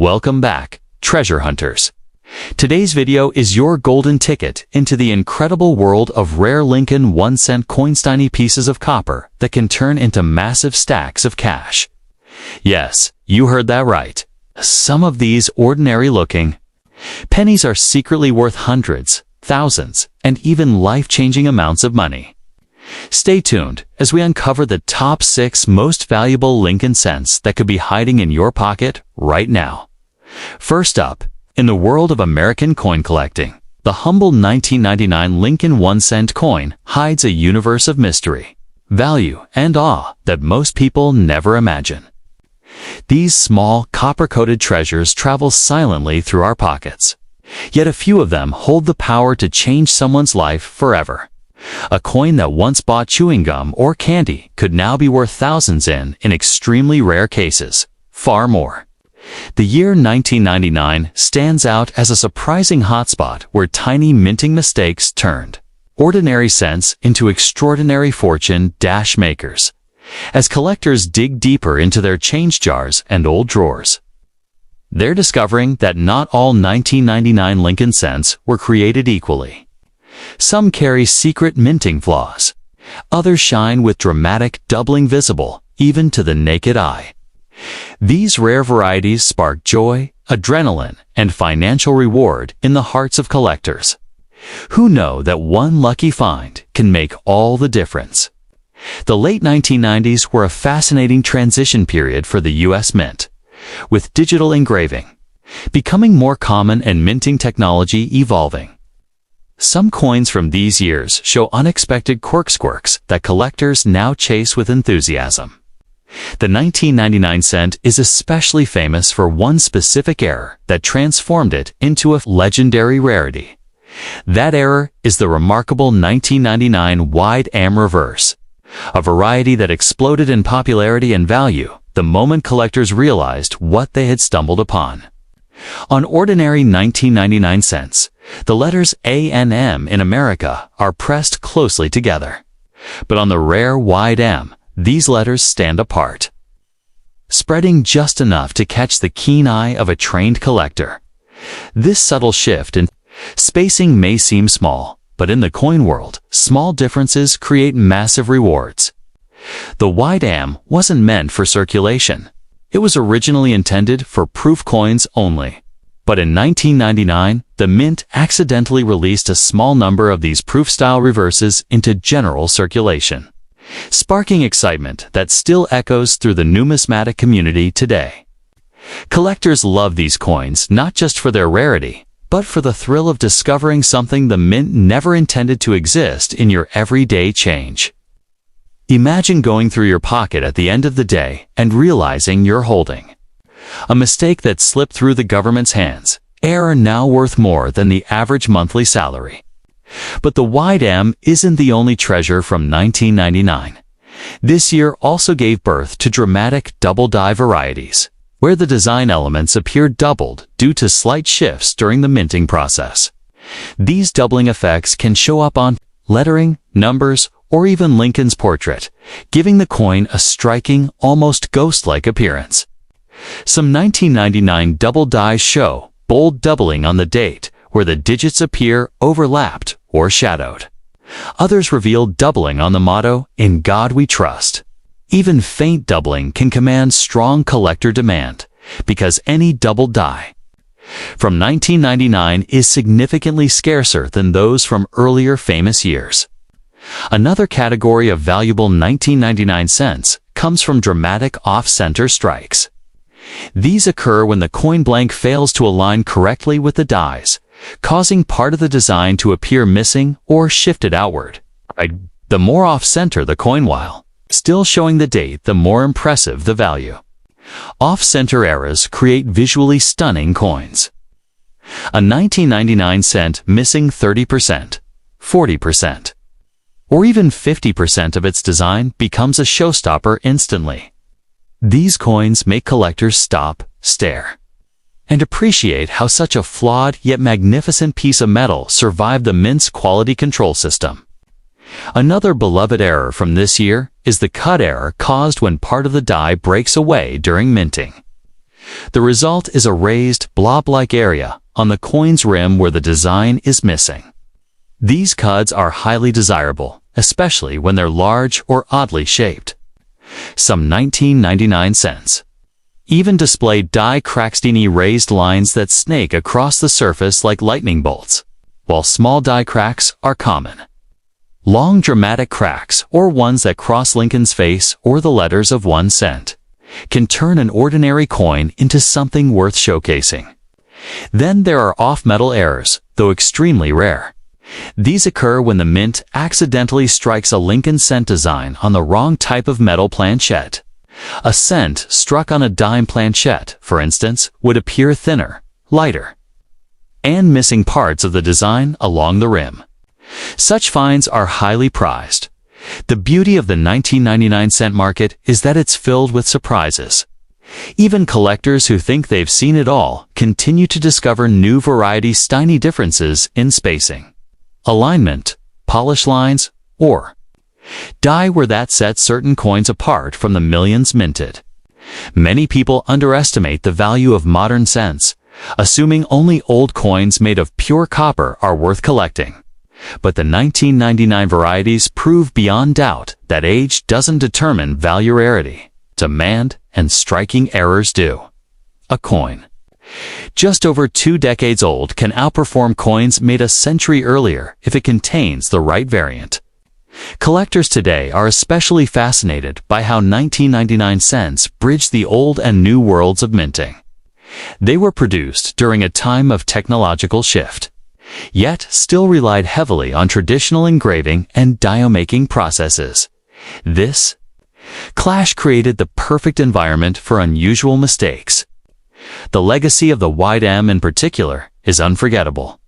Welcome back, treasure hunters. Today's video is your golden ticket into the incredible world of rare Lincoln 1-cent coins, tiny pieces of copper that can turn into massive stacks of cash. Yes, you heard that right. Some of these ordinary-looking pennies are secretly worth hundreds, thousands, and even life-changing amounts of money. Stay tuned as we uncover the top 6 most valuable Lincoln cents that could be hiding in your pocket right now. First up, in the world of American coin collecting, the humble 1999 Lincoln 1-cent coin hides a universe of mystery, value, and awe that most people never imagine. These small, copper-coated treasures travel silently through our pockets, yet a few of them hold the power to change someone's life forever. A coin that once bought chewing gum or candy could now be worth thousands in extremely rare cases, far more. The year 1999 stands out as a surprising hotspot where tiny minting mistakes turned ordinary cents into extraordinary fortune makers, as collectors dig deeper into their change jars and old drawers. They're discovering that not all 1999 Lincoln cents were created equally. Some carry secret minting flaws. Others shine with dramatic doubling visible, even to the naked eye. These rare varieties spark joy, adrenaline, and financial reward in the hearts of collectors, who know that one lucky find can make all the difference. The late 1990s were a fascinating transition period for the U.S. Mint, with digital engraving becoming more common and minting technology evolving. Some coins from these years show unexpected quirks that collectors now chase with enthusiasm. The 1999 cent is especially famous for one specific error that transformed it into a legendary rarity. That error is the remarkable 1999 wide AM reverse, a variety that exploded in popularity and value the moment collectors realized what they had stumbled upon. On ordinary 1999 cents, the letters A and M in America are pressed closely together. But on the rare wide M, these letters stand apart, spreading just enough to catch the keen eye of a trained collector. This subtle shift in spacing may seem small, but in the coin world, small differences create massive rewards. The wide M wasn't meant for circulation. It was originally intended for proof coins only. But in 1999, the Mint accidentally released a small number of these proof-style reverses into general circulation, sparking excitement that still echoes through the numismatic community today. Collectors love these coins not just for their rarity, but for the thrill of discovering something the Mint never intended to exist in your everyday change. Imagine going through your pocket at the end of the day and realizing you're holding a mistake that slipped through the government's hands, error now worth more than the average monthly salary. But the wide M isn't the only treasure from 1999. This year also gave birth to dramatic double-die varieties, where the design elements appeared doubled due to slight shifts during the minting process. These doubling effects can show up on lettering, numbers, or even Lincoln's portrait, giving the coin a striking, almost ghost-like appearance. Some 1999 double dies show bold doubling on the date, where the digits appear overlapped or shadowed. Others reveal doubling on the motto, "In God We Trust." Even faint doubling can command strong collector demand, because any double die from 1999 is significantly scarcer than those from earlier famous years. Another category of valuable 1999 cents comes from dramatic off-center strikes. These occur when the coin blank fails to align correctly with the dies, causing part of the design to appear missing or shifted outward. The more off-center the coin, while still showing the date, the more impressive the value. Off-center errors create visually stunning coins. A 1999 cent missing 30%, 40%, or even 50% of its design becomes a showstopper instantly. These coins make collectors stop, stare, and appreciate how such a flawed yet magnificent piece of metal survived the Mint's quality control system. Another beloved error from this year is the cut error caused when part of the die breaks away during minting. The result is a raised, blob-like area on the coin's rim where the design is missing. These cuds are highly desirable, especially when they're large or oddly shaped. Some 19.99 cents. Even display die-cracksteiny raised lines that snake across the surface like lightning bolts, while small die cracks are common. Long dramatic cracks, or ones that cross Lincoln's face or the letters of 1 cent, can turn an ordinary coin into something worth showcasing. Then there are off-metal errors, though extremely rare. These occur when the mint accidentally strikes a Lincoln cent design on the wrong type of metal planchette. A cent struck on a dime planchette, for instance, would appear thinner, lighter, and missing parts of the design along the rim. Such finds are highly prized. The beauty of the 19.99 cent market is that it's filled with surprises. Even collectors who think they've seen it all continue to discover new varieties, tiny differences in spacing, alignment, polish lines, or die where that sets certain coins apart from the millions minted. Many people underestimate the value of modern cents, assuming only old coins made of pure copper are worth collecting. But the 1999 varieties prove beyond doubt that age doesn't determine value. Rarity, demand, and striking errors do. A coin just over 2 decades old can outperform coins made a century earlier if it contains the right variant. Collectors today are especially fascinated by how 1999 cents bridge the old and new worlds of minting. They were produced during a time of technological shift, yet still relied heavily on traditional engraving and dio-making processes. This clash created the perfect environment for unusual mistakes. The legacy of the wide M in particular is unforgettable.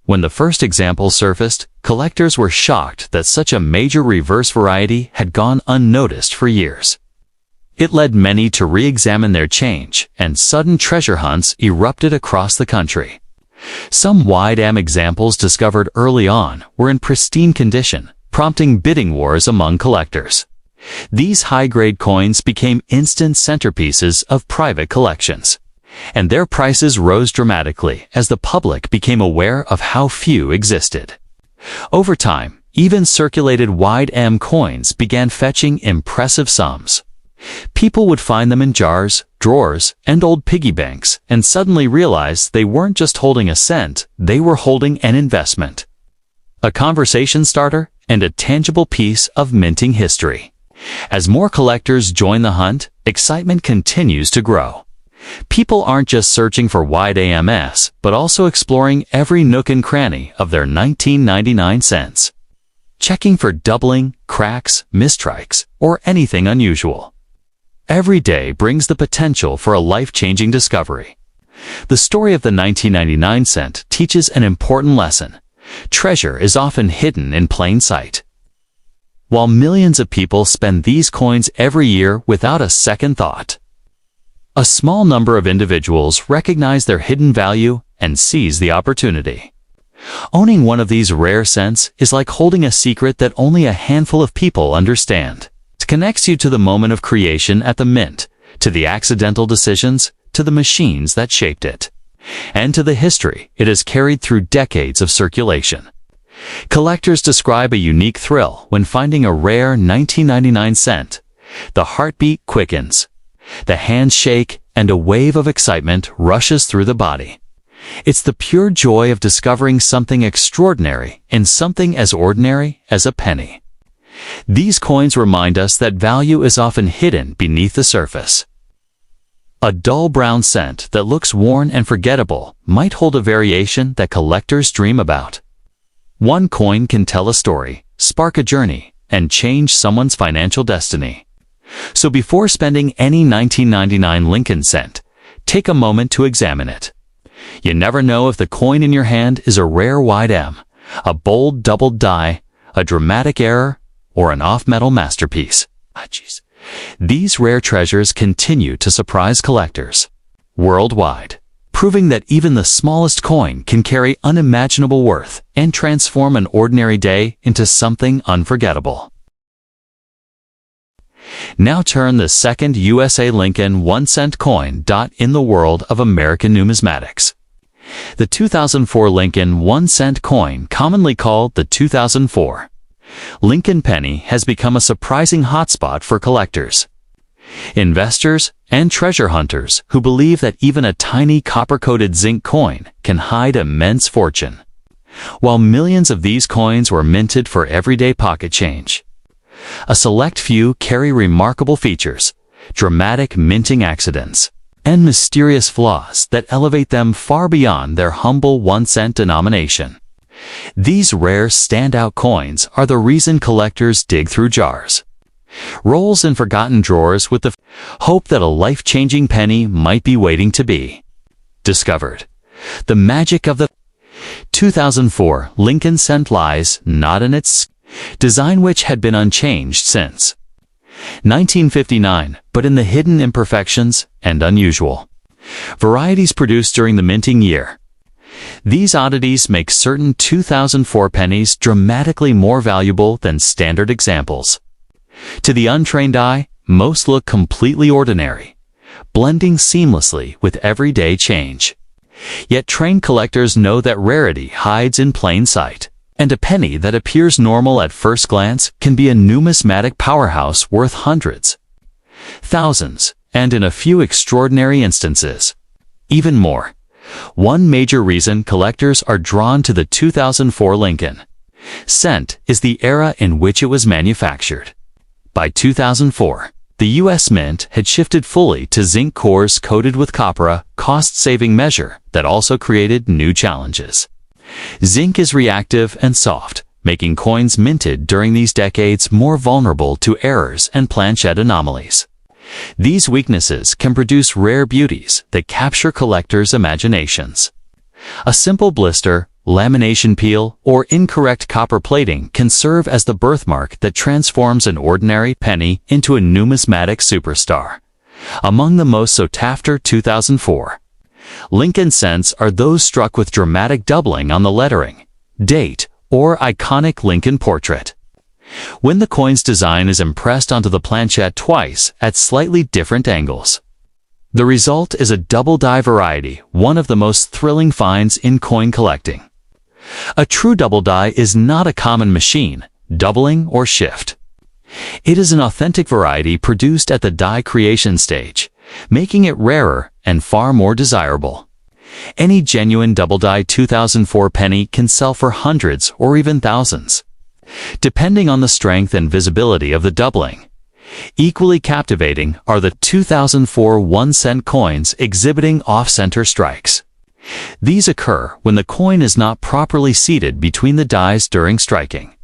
When the first example surfaced, collectors were shocked that such a major reverse variety had gone unnoticed for years. It led many to re-examine their change, and sudden treasure hunts erupted across the country. Some wide M examples discovered early on were in pristine condition, prompting bidding wars among collectors. These high-grade coins became instant centerpieces of private collections, and their prices rose dramatically as the public became aware of how few existed. Over time, even circulated wide M coins began fetching impressive sums. People would find them in jars, drawers, and old piggy banks, and suddenly realize they weren't just holding a cent, they were holding an investment, a conversation starter, and a tangible piece of minting history. As more collectors join the hunt, excitement continues to grow. People aren't just searching for wide AMS, but also exploring every nook and cranny of their 1999 cents, checking for doubling, cracks, mistrikes, or anything unusual. Every day brings the potential for a life-changing discovery. The story of the 1999 cent teaches an important lesson. Treasure is often hidden in plain sight. While millions of people spend these coins every year without a second thought, a small number of individuals recognize their hidden value and seize the opportunity. Owning one of these rare cents is like holding a secret that only a handful of people understand. It connects you to the moment of creation at the mint, to the accidental decisions, to the machines that shaped it, and to the history it has carried through decades of circulation. Collectors describe a unique thrill when finding a rare 1999 cent. The heartbeat quickens, the hands shake, and a wave of excitement rushes through the body. It's the pure joy of discovering something extraordinary in something as ordinary as a penny. These coins remind us that value is often hidden beneath the surface. A dull brown cent that looks worn and forgettable might hold a variation that collectors dream about. One coin can tell a story, spark a journey, and change someone's financial destiny. So before spending any 1999 Lincoln cent, take a moment to examine it. You never know if the coin in your hand is a rare wide M, a bold doubled die, a dramatic error, or an off-metal masterpiece. These rare treasures continue to surprise collectors worldwide, proving that even the smallest coin can carry unimaginable worth and transform an ordinary day into something unforgettable. Now turn the second USA Lincoln 1-cent coin in the world of American numismatics. The 2004 Lincoln 1-cent coin, commonly called the 2004 Lincoln penny, has become a surprising hotspot for collectors, investors, and treasure hunters who believe that even a tiny copper-coated zinc coin can hide immense fortune. While millions of these coins were minted for everyday pocket change, a select few carry remarkable features, dramatic minting accidents, and mysterious flaws that elevate them far beyond their humble 1-cent denomination. These rare standout coins are the reason collectors dig through jars, rolls in forgotten drawers with the hope that a life-changing penny might be waiting to be discovered. The magic of the 2004 Lincoln cent lies not in its design, which had been unchanged since 1959, but in the hidden imperfections and unusual varieties produced during the minting year. These oddities make certain 2004 pennies dramatically more valuable than standard examples. To the untrained eye, most look completely ordinary, blending seamlessly with everyday change. Yet trained collectors know that rarity hides in plain sight, and a penny that appears normal at first glance can be a numismatic powerhouse worth hundreds, thousands, and in a few extraordinary instances, even more. One major reason collectors are drawn to the 2004 Lincoln cent is the era in which it was manufactured. By 2004, the U.S. Mint had shifted fully to zinc cores coated with copper, a cost-saving measure that also created new challenges. Zinc is reactive and soft, making coins minted during these decades more vulnerable to errors and planchette anomalies. These weaknesses can produce rare beauties that capture collectors' imaginations. A simple blister, lamination peel, or incorrect copper plating can serve as the birthmark that transforms an ordinary penny into a numismatic superstar. Among the most sought-after 2004 Lincoln cents are those struck with dramatic doubling on the lettering, date, or iconic Lincoln portrait. When the coin's design is impressed onto the planchette twice at slightly different angles, the result is a double-die variety, one of the most thrilling finds in coin collecting. A true double die is not a common machine, doubling or shift. It is an authentic variety produced at the die creation stage, making it rarer and far more desirable. Any genuine double die 2004 penny can sell for hundreds or even thousands, depending on the strength and visibility of the doubling. Equally captivating are the 2004 1-cent coins exhibiting off-center strikes. These occur when the coin is not properly seated between the dies during striking.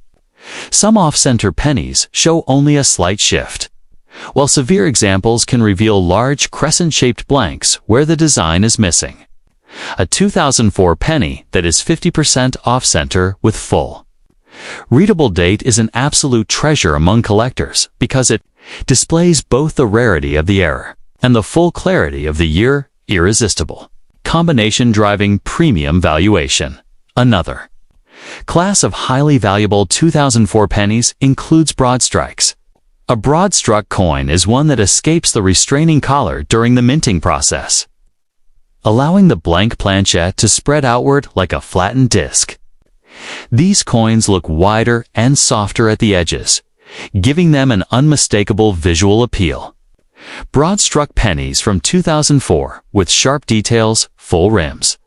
Some off-center pennies show only a slight shift, while severe examples can reveal large crescent-shaped blanks where the design is missing. A 2004 penny that is 50% off-center with full readable date is an absolute treasure among collectors because it displays both the rarity of the error and the full clarity of the year. Irresistible combination driving premium valuation. Another class of highly valuable 2004 pennies includes broad strikes. A broad-struck coin is one that escapes the restraining collar during the minting process, allowing the blank planchette to spread outward like a flattened disc. These coins look wider and softer at the edges, giving them an unmistakable visual appeal. Broad-struck pennies from 2004 with sharp details, full rims,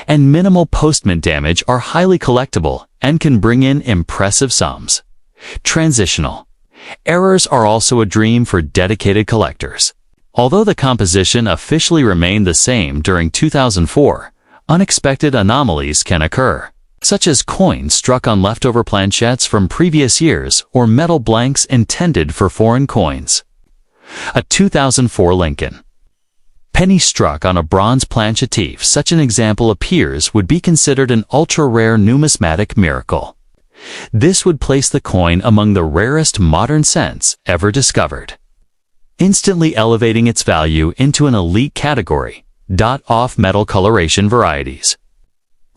and minimal postment damage are highly collectible and can bring in impressive sums. Transitional errors are also a dream for dedicated collectors. Although the composition officially remained the same during 2004, unexpected anomalies can occur, such as coins struck on leftover planchettes from previous years or metal blanks intended for foreign coins. A 2004 Lincoln penny struck on a bronze planchetif. Such an example appears would be considered an ultra-rare numismatic miracle. This would place the coin among the rarest modern cents ever discovered, instantly elevating its value into an elite category. Off-metal coloration varieties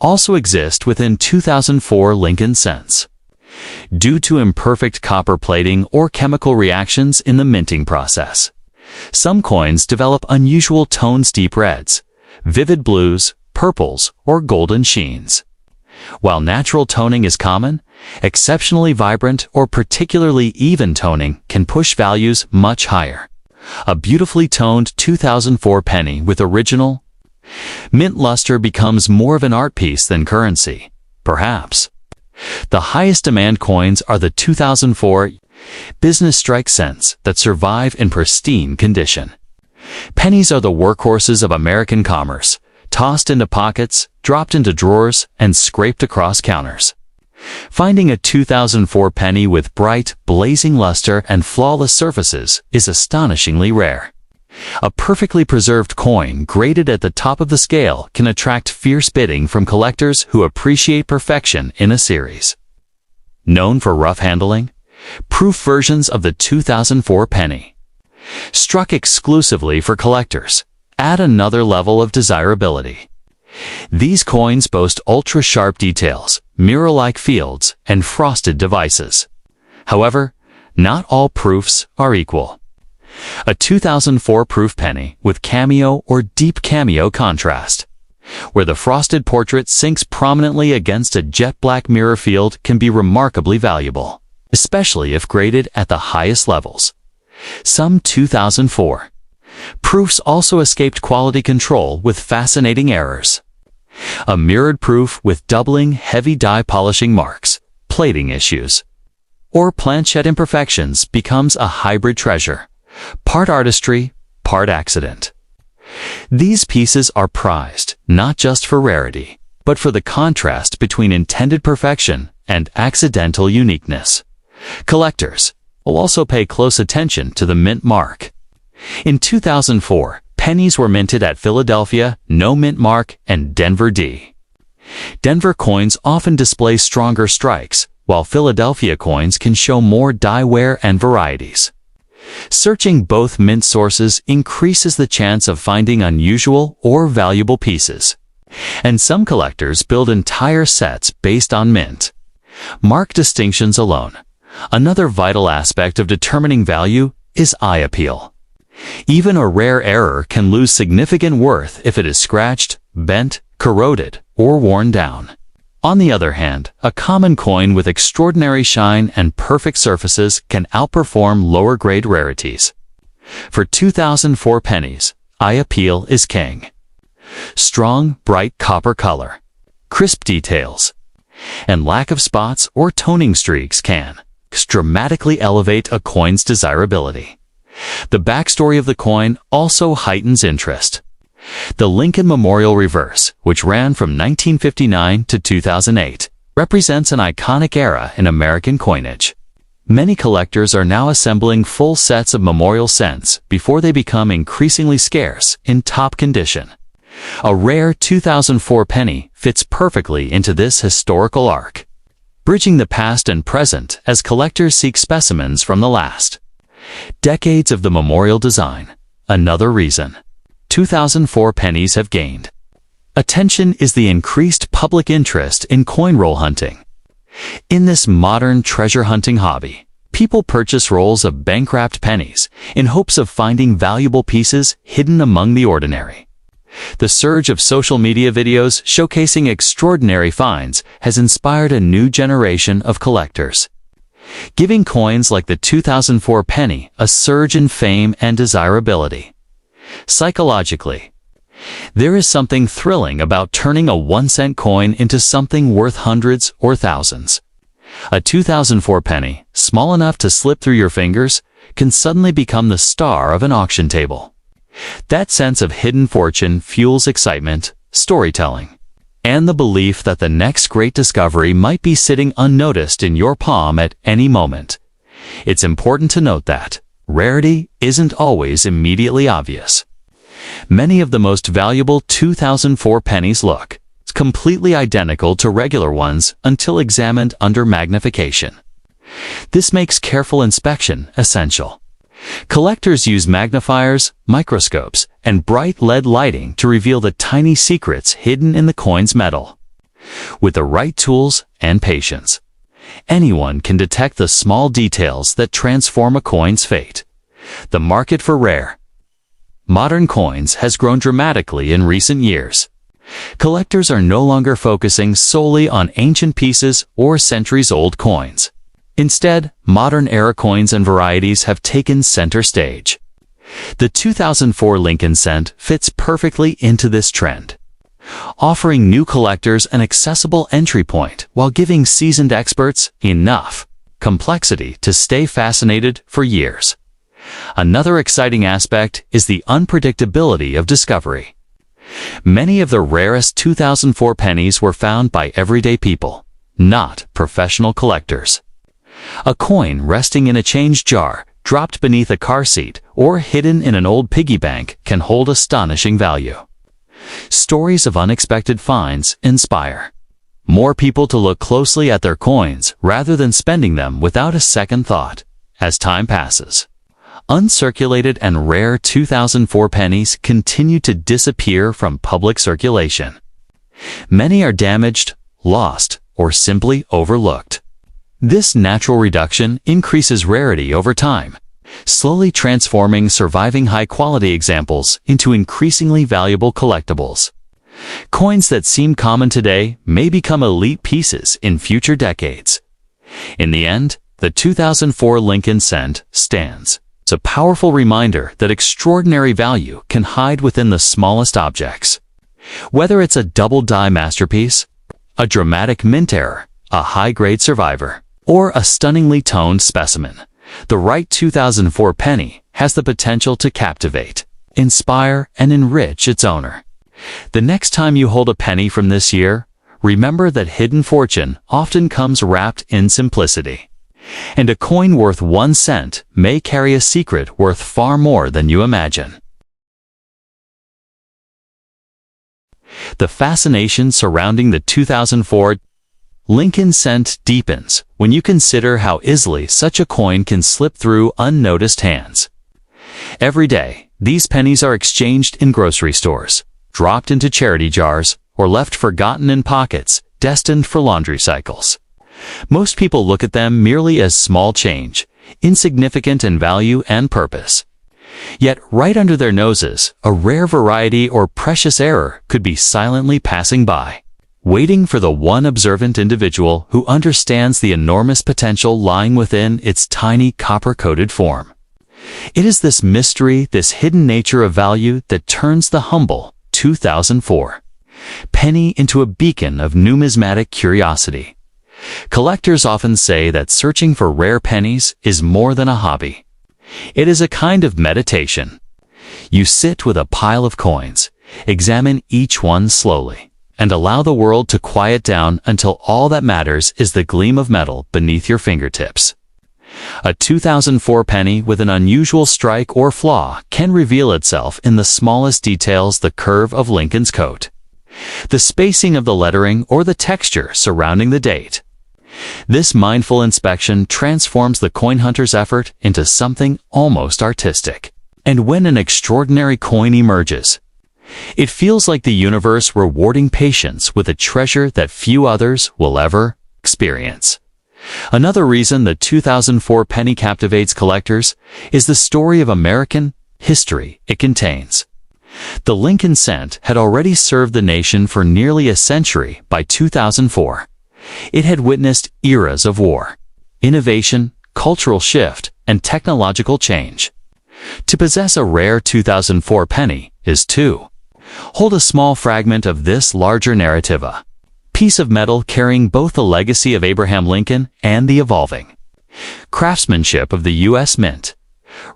also exist within 2004 Lincoln cents. due to imperfect copper plating or chemical reactions in the minting process. Some coins develop unusual tones, deep reds, vivid blues, purples, or golden sheens. While natural toning is common, exceptionally vibrant or particularly even toning can push values much higher. A beautifully toned 2004 penny with original mint luster becomes more of an art piece than currency, perhaps. The highest demand coins are the 2004 business strike cents that survive in pristine condition. Pennies are the workhorses of American commerce, tossed into pockets, dropped into drawers, and scraped across counters. Finding a 2004 penny with bright, blazing luster and flawless surfaces is astonishingly rare. A perfectly preserved coin graded at the top of the scale can attract fierce bidding from collectors who appreciate perfection in a series. Known for rough handling, proof versions of the 2004 penny. Struck exclusively for collectors, add another level of desirability. These coins boast ultra-sharp details, mirror-like fields, and frosted devices. However, not all proofs are equal. A 2004 proof penny with cameo or deep cameo contrast, where the frosted portrait sinks prominently against a jet-black mirror field, can be remarkably valuable, especially if graded at the highest levels. Some 2004 proofs also escaped quality control with fascinating errors. A mirrored proof with doubling heavy dye polishing marks, plating issues, or planchette imperfections becomes a hybrid treasure, part artistry, part accident. These pieces are prized not just for rarity, but for the contrast between intended perfection and accidental uniqueness. Collectors will also pay close attention to the mint mark. In 2004, pennies were minted at Philadelphia, no mint mark, and Denver D. Denver coins often display stronger strikes, while Philadelphia coins can show more die wear and varieties. Searching both mint sources increases the chance of finding unusual or valuable pieces, and some collectors build entire sets based on mint mark distinctions alone. Another vital aspect of determining value is eye appeal. Even a rare error can lose significant worth if it is scratched, bent, corroded, or worn down. On the other hand, a common coin with extraordinary shine and perfect surfaces can outperform lower-grade rarities. For 2004 pennies, eye appeal is king. Strong, bright copper color, crisp details, and lack of spots or toning streaks can dramatically elevate a coin's desirability. The backstory of the coin also heightens interest. The Lincoln Memorial Reverse, which ran from 1959 to 2008, represents an iconic era in American coinage. Many collectors are now assembling full sets of memorial cents before they become increasingly scarce in top condition. A rare 2004 penny fits perfectly into this historical arc, bridging the past and present as collectors seek specimens from the last decades of the memorial design. Another reason 2004 pennies have gained attention is the increased public interest in coin roll hunting. In this modern treasure hunting hobby, people purchase rolls of bank-wrapped pennies in hopes of finding valuable pieces hidden among the ordinary. The surge of social media videos showcasing extraordinary finds has inspired a new generation of collectors, giving coins like the 2004 penny a surge in fame and desirability. Psychologically, there is something thrilling about turning a 1-cent coin into something worth hundreds or thousands. A 2004 penny, small enough to slip through your fingers, can suddenly become the star of an auction table. That sense of hidden fortune fuels excitement, storytelling, and the belief that the next great discovery might be sitting unnoticed in your palm at any moment. It's important to note that rarity isn't always immediately obvious. Many of the most valuable 2004 pennies look completely identical to regular ones until examined under magnification. This makes careful inspection essential. Collectors use magnifiers, microscopes, and bright LED lighting to reveal the tiny secrets hidden in the coin's metal. With the right tools and patience, Anyone can detect the small details that transform a coin's fate. The market for rare, modern coins has grown dramatically in recent years. Collectors are no longer focusing solely on ancient pieces or centuries-old coins. Instead, modern-era coins and varieties have taken center stage. The 2004 Lincoln cent fits perfectly into this trend, offering new collectors an accessible entry point while giving seasoned experts enough complexity to stay fascinated for years. Another exciting aspect is the unpredictability of discovery. Many of the rarest 2004 pennies were found by everyday people, not professional collectors. A coin resting in a change jar, dropped beneath a car seat, or hidden in an old piggy bank can hold astonishing value. Stories of unexpected finds inspire more people to look closely at their coins rather than spending them without a second thought. As time passes, uncirculated and rare 2004 pennies continue to disappear from public circulation. Many are damaged, lost, or simply overlooked. This natural reduction increases rarity over time, slowly transforming surviving high-quality examples into increasingly valuable collectibles. Coins that seem common today may become elite pieces in future decades. In the end, the 2004 Lincoln cent stands as a powerful reminder that extraordinary value can hide within the smallest objects. Whether it's a double-die masterpiece, a dramatic mint error, a high-grade survivor, or a stunningly toned specimen, the right 2004 penny has the potential to captivate, inspire, and enrich its owner. The next time you hold a penny from this year, remember that hidden fortune often comes wrapped in simplicity. And a coin worth 1 cent may carry a secret worth far more than you imagine. The fascination surrounding the 2004 Lincoln cent deepens when you consider how easily such a coin can slip through unnoticed hands. Every day, these pennies are exchanged in grocery stores, dropped into charity jars, or left forgotten in pockets destined for laundry cycles. Most people look at them merely as small change, insignificant in value and purpose. Yet right under their noses, a rare variety or precious error could be silently passing by, waiting for the one observant individual who understands the enormous potential lying within its tiny copper-coated form. It is this mystery, this hidden nature of value that turns the humble 2004 penny into a beacon of numismatic curiosity. Collectors often say that searching for rare pennies is more than a hobby. It is a kind of meditation. You sit with a pile of coins, examine each one slowly, and allow the world to quiet down until all that matters is the gleam of metal beneath your fingertips. A 2004 penny with an unusual strike or flaw can reveal itself in the smallest details: the curve of Lincoln's coat, the spacing of the lettering, or the texture surrounding the date. This mindful inspection transforms the coin hunter's effort into something almost artistic. And when an extraordinary coin emerges, it feels like the universe rewarding patience with a treasure that few others will ever experience. Another reason the 2004 penny captivates collectors is the story of American history it contains. The Lincoln cent had already served the nation for nearly a century by 2004. It had witnessed eras of war, innovation, cultural shift, and technological change. To possess a rare 2004 penny is to hold a small fragment of this larger narrative, a piece of metal carrying both the legacy of Abraham Lincoln and the evolving craftsmanship of the U.S. Mint.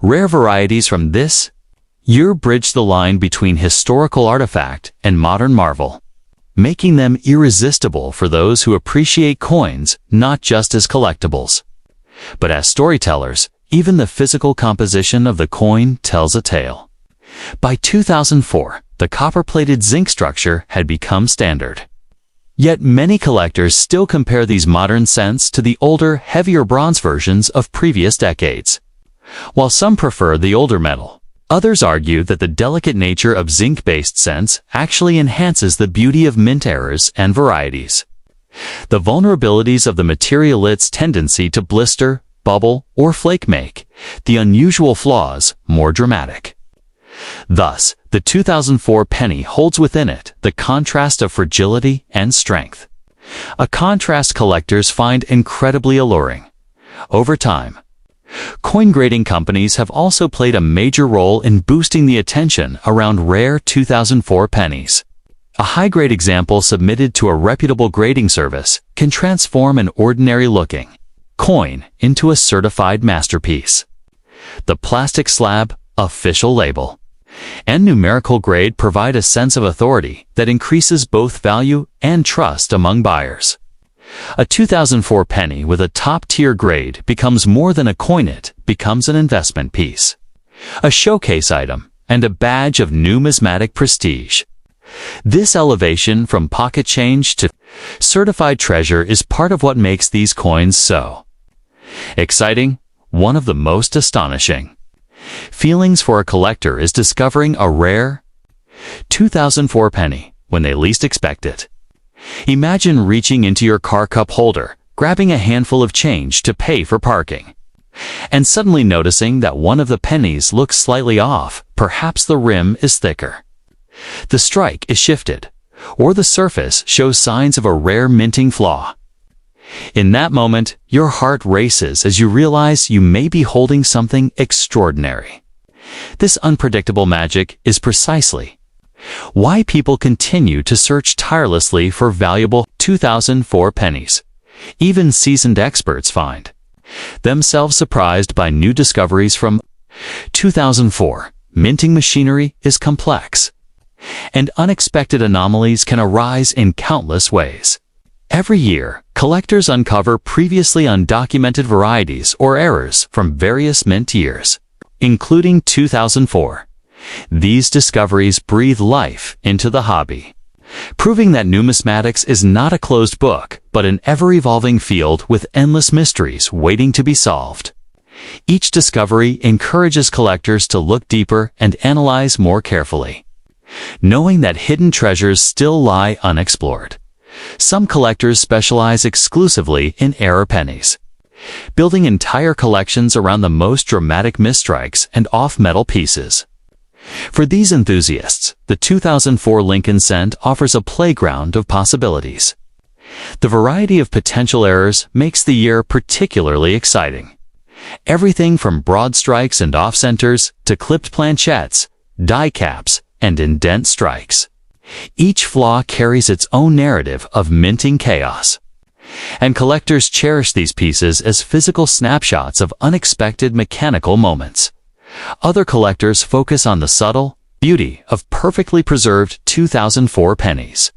Rare varieties from this year bridge the line between historical artifact and modern marvel, making them irresistible for those who appreciate coins not just as collectibles, but as storytellers. Even the physical composition of the coin tells a tale. By 2004, the copper-plated zinc structure had become standard. Yet many collectors still compare these modern cents to the older, heavier bronze versions of previous decades. While some prefer the older metal, others argue that the delicate nature of zinc-based cents actually enhances the beauty of mint errors and varieties. The vulnerabilities of the material, its tendency to blister, bubble, or flake make the unusual flaws more dramatic. Thus, the 2004 penny holds within it the contrast of fragility and strength, a contrast collectors find incredibly alluring. Over time, coin grading companies have also played a major role in boosting the attention around rare 2004 pennies. A high-grade example submitted to a reputable grading service can transform an ordinary-looking coin into a certified masterpiece. The plastic slab, official label, and numerical grade provide a sense of authority that increases both value and trust among buyers. A 2004 penny with a top-tier grade becomes more than a coin, it becomes an investment piece, a showcase item, and a badge of numismatic prestige. This elevation from pocket change to certified treasure is part of what makes these coins so exciting, one of the most astonishing feelings for a collector is discovering a rare 2004 penny when they least expect it. Imagine reaching into your car cup holder, grabbing a handful of change to pay for parking, and suddenly noticing that one of the pennies looks slightly off. Perhaps the rim is thicker, the strike is shifted, or the surface shows signs of a rare minting flaw. In that moment, your heart races as you realize you may be holding something extraordinary. This unpredictable magic is precisely why people continue to search tirelessly for valuable 2004 pennies. Even seasoned experts find themselves surprised by new discoveries from 2004. Minting machinery is complex, and unexpected anomalies can arise in countless ways. Every year, collectors uncover previously undocumented varieties or errors from various mint years, including 2004. These discoveries breathe life into the hobby, proving that numismatics is not a closed book, but an ever-evolving field with endless mysteries waiting to be solved. Each discovery encourages collectors to look deeper and analyze more carefully, knowing that hidden treasures still lie unexplored. Some collectors specialize exclusively in error pennies, building entire collections around the most dramatic misstrikes and off-metal pieces. For these enthusiasts, the 2004 Lincoln Cent offers a playground of possibilities. The variety of potential errors makes the year particularly exciting. Everything from broad strikes and off-centers to clipped planchettes, die caps, and indent strikes. Each flaw carries its own narrative of minting chaos, and collectors cherish these pieces as physical snapshots of unexpected mechanical moments. Other collectors focus on the subtle beauty of perfectly preserved 2004 pennies.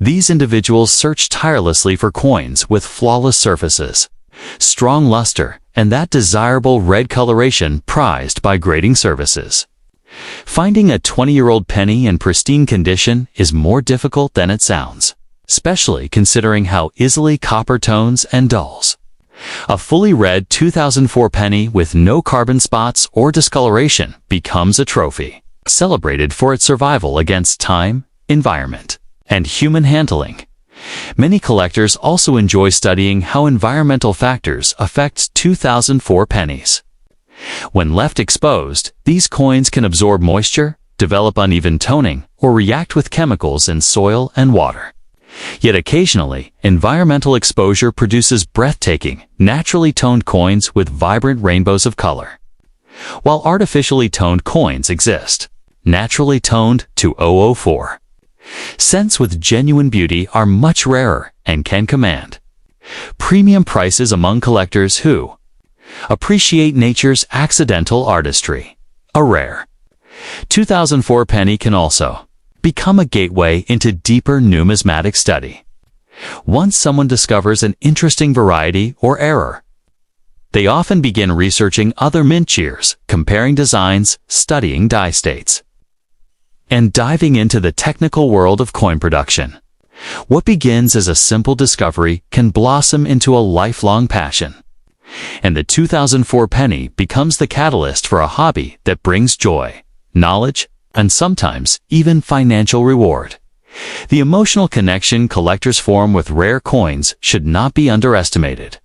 These individuals search tirelessly for coins with flawless surfaces, strong luster, and that desirable red coloration prized by grading services. Finding a 20-year-old penny in pristine condition is more difficult than it sounds, especially considering how easily copper tones and dulls. A fully red 2004 penny with no carbon spots or discoloration becomes a trophy, celebrated for its survival against time, environment, and human handling. Many collectors also enjoy studying how environmental factors affect 2004 pennies. When left exposed, these coins can absorb moisture, develop uneven toning, or react with chemicals in soil and water. Yet occasionally, environmental exposure produces breathtaking, naturally toned coins with vibrant rainbows of color. While artificially toned coins exist, naturally toned 2004 cents with genuine beauty are much rarer and can command premium prices among collectors who appreciate nature's accidental artistry. A rare 2004 penny can also become a gateway into deeper numismatic study. Once someone discovers an interesting variety or error, they often begin researching other mint years, comparing designs, studying die states, and diving into the technical world of coin production. What begins as a simple discovery can blossom into a lifelong passion, and the 2004 penny becomes the catalyst for a hobby that brings joy, knowledge, and sometimes even financial reward. The emotional connection collectors form with rare coins should not be underestimated.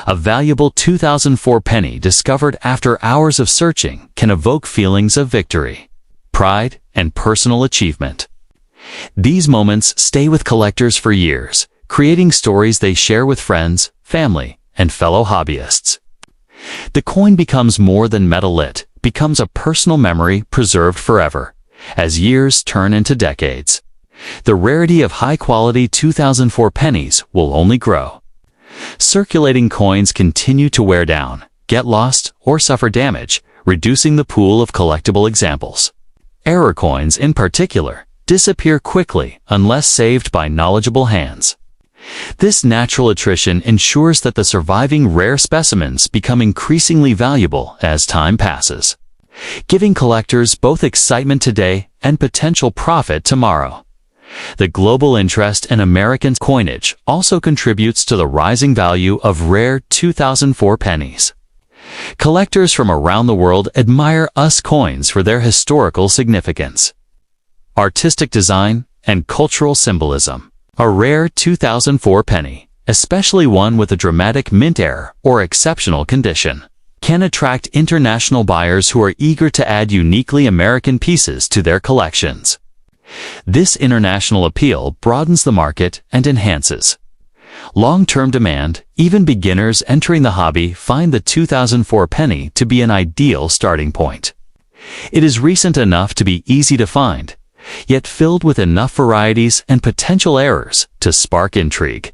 A valuable 2004 penny discovered after hours of searching can evoke feelings of victory, pride, and personal achievement. These moments stay with collectors for years, creating stories they share with friends, family, and fellow hobbyists. The coin becomes more than metal. It becomes a personal memory preserved forever, as years turn into decades. The rarity of high-quality 2004 pennies will only grow. Circulating coins continue to wear down, get lost, or suffer damage, reducing the pool of collectible examples. Error coins, in particular, disappear quickly unless saved by knowledgeable hands. This natural attrition ensures that the surviving rare specimens become increasingly valuable as time passes, giving collectors both excitement today and potential profit tomorrow. The global interest in American coinage also contributes to the rising value of rare 2004 pennies. Collectors from around the world admire US coins for their historical significance, artistic design, and cultural symbolism. A rare 2004 penny, especially one with a dramatic mint error or exceptional condition, can attract international buyers who are eager to add uniquely American pieces to their collections. This international appeal broadens the market and enhances long-term demand. Even beginners entering the hobby find the 2004 penny to be an ideal starting point. It is recent enough to be easy to find, yet filled with enough varieties and potential errors to spark intrigue.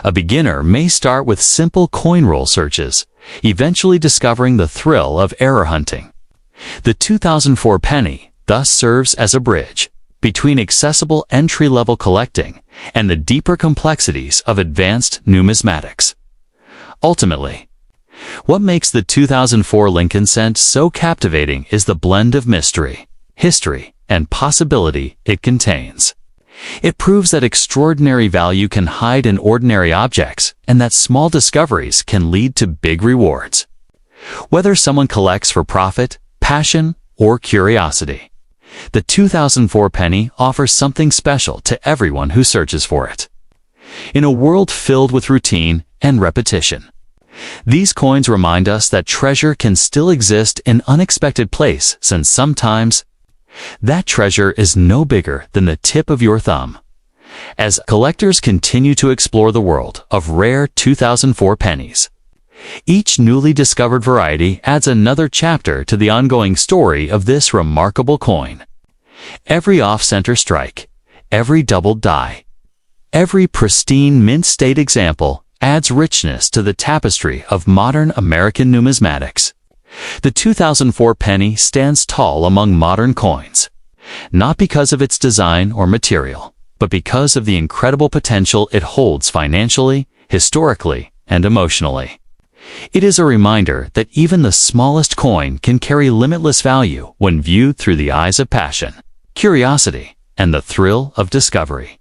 A beginner may start with simple coin roll searches, eventually discovering the thrill of error hunting. The 2004 penny thus serves as a bridge between accessible entry-level collecting and the deeper complexities of advanced numismatics. Ultimately, what makes the 2004 Lincoln cent so captivating is the blend of mystery, history, and possibility it contains. It proves that extraordinary value can hide in ordinary objects and that small discoveries can lead to big rewards. Whether someone collects for profit, passion, or curiosity, the 2004 penny offers something special to everyone who searches for it. In a world filled with routine and repetition, these coins remind us that treasure can still exist in unexpected places, and sometimes that treasure is no bigger than the tip of your thumb. As collectors continue to explore the world of rare 2004 pennies, each newly discovered variety adds another chapter to the ongoing story of this remarkable coin. Every off-center strike, every doubled die, every pristine mint-state example adds richness to the tapestry of modern American numismatics. The 2004 penny stands tall among modern coins, not because of its design or material, but because of the incredible potential it holds financially, historically, and emotionally. It is a reminder that even the smallest coin can carry limitless value when viewed through the eyes of passion, curiosity, and the thrill of discovery.